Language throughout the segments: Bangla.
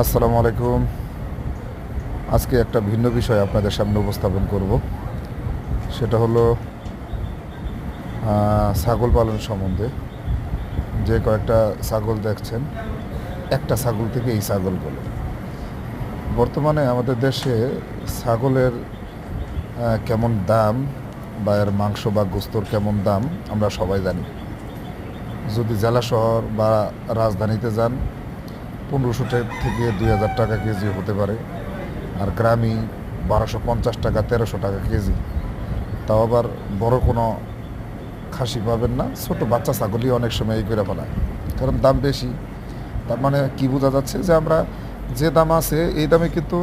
আসসালামু আলাইকুম। আজকে একটা ভিন্ন বিষয় আপনাদের সামনে উপস্থাপন করব। সেটা হলো ছাগল পালন সম্বন্ধে। যে কয়েকটা ছাগল দেখছেন, একটা ছাগল থেকে এই ছাগলগুলো। বর্তমানে আমাদের দেশে ছাগলের কেমন দাম বা এর মাংস বা গোস্তর কেমন দাম আমরা সবাই জানি। যদি জেলা শহর বা রাজধানীতে যান, 1500 থেকে 2000 টাকা কেজি হতে পারে। আর গ্রামে 1250 টাকা 1300 টাকা কেজি। তাও আবার বড় কোনো খাসি পাবেন না, ছোট বাচ্চা ছাগলই অনেক সময় এই করে ফেলায়, কারণ দাম বেশি। তার মানে কি বোঝা যাচ্ছে যে আমরা যে দাম আছে এই দামে কিন্তু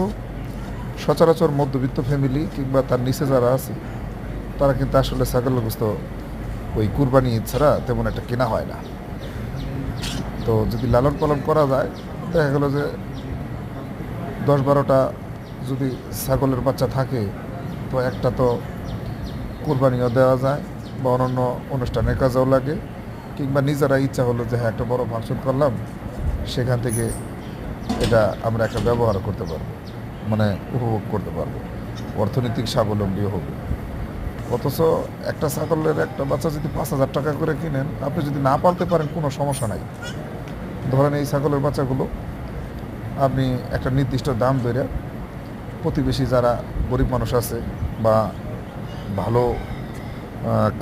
সচরাচর মধ্যবিত্ত ফ্যামিলি কিংবা তার নিচে যারা আছে তারা কিন্তু আসলে ছাগলের গোস্ত ওই কুরবানি ঈদ ছাড়া তেমন একটা কেনা হয় না। তো যদি লালন পালন করা যায়, দেখা গেলো যে 10-12টা যদি ছাগলের বাচ্চা থাকে, তো একটা তো কোরবানিও দেওয়া যায় বা অন্যান্য অনুষ্ঠানের কাজেও লাগে, কিংবা নিজেরা ইচ্ছা হলো যে হ্যাঁ একটা বড় ফাংশন করলাম, সেখান থেকে এটা আমরা একটা ব্যবহার করতে পারবো, মানে উপভোগ করতে পারবো, অর্থনৈতিক স্বাবলম্বীও হবে। অথচ একটা ছাগলের একটা বাচ্চা যদি 5,000 টাকা করে কিনেন, আপনি যদি না পালতে পারেন কোনো সমস্যা নাই। ধরেন এই ছাগলের বাচ্চাগুলো আপনি একটা নির্দিষ্ট দাম ধরে, প্রতিবেশী যারা গরিব মানুষ আছে বা ভালো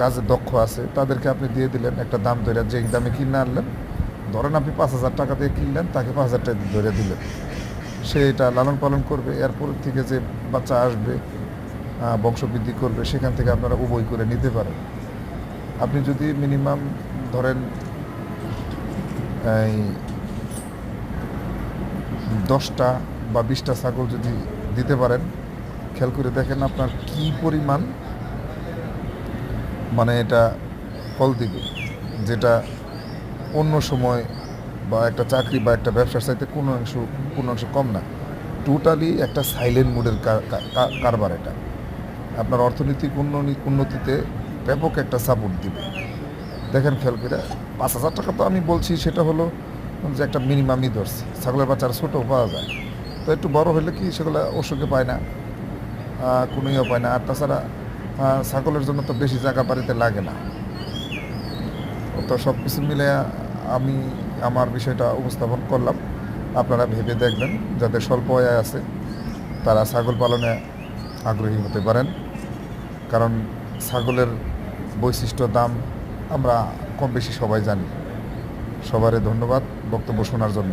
কাজে দক্ষ আছে তাদেরকে আপনি দিয়ে দিলেন একটা দাম ধরে, যে দামে কিনে আনলেন। ধরেন আপনি 5,000 টাকা দিয়ে কিনলেন, তাকে 5,000 টাকা ধরে দিলেন, সে এটা লালন পালন করবে। এরপর থেকে যে বাচ্চা আসবে, বংশবৃদ্ধি করবে, সেখান থেকে আপনারা উভয় করে নিতে পারেন। আপনি যদি মিনিমাম ধরেন এই 10টা বা 20টা ছাগল যদি দিতে পারেন, খেয়াল করে দেখেন আপনার কি পরিমাণ মানে এটা ফল দিবে, যেটা অন্য সময় বা একটা চাকরি বা একটা ব্যবসার চাইতে কোনো অংশ কম না। টোটালি একটা সাইলেন্ট মুডের কারবার এটা। আপনার অর্থনৈতিক উন্নতিতে ব্যাপক একটা সাপোর্ট দিবে। দেখেন খেয়াল করে, 5,000 টাকা তো আমি বলছি সেটা হলো যে একটা মিনিমামই ধরছি। ছাগলের বাচ্চারা ছোটো পাওয়া যায়, তো একটু বড় হলে কি সেগুলো ওষুধে পায় না, কোনো ইয়ে পায় না। আর তাছাড়া ছাগলের জন্য তো বেশি জায়গা বাড়িতে লাগে না। তো সব কিছু মিলে আমি আমার বিষয়টা উপস্থাপন করলাম। আপনারা ভেবে দেখবেন, যাদের স্বল্প আয় আছে তারা ছাগল পালনে আগ্রহী হতে পারেন, কারণ ছাগলের বৈশিষ্ট্য দাম আমরা কম বেশি সবাই জানি। সবারই ধন্যবাদ বক্তব্য শোনার জন্য।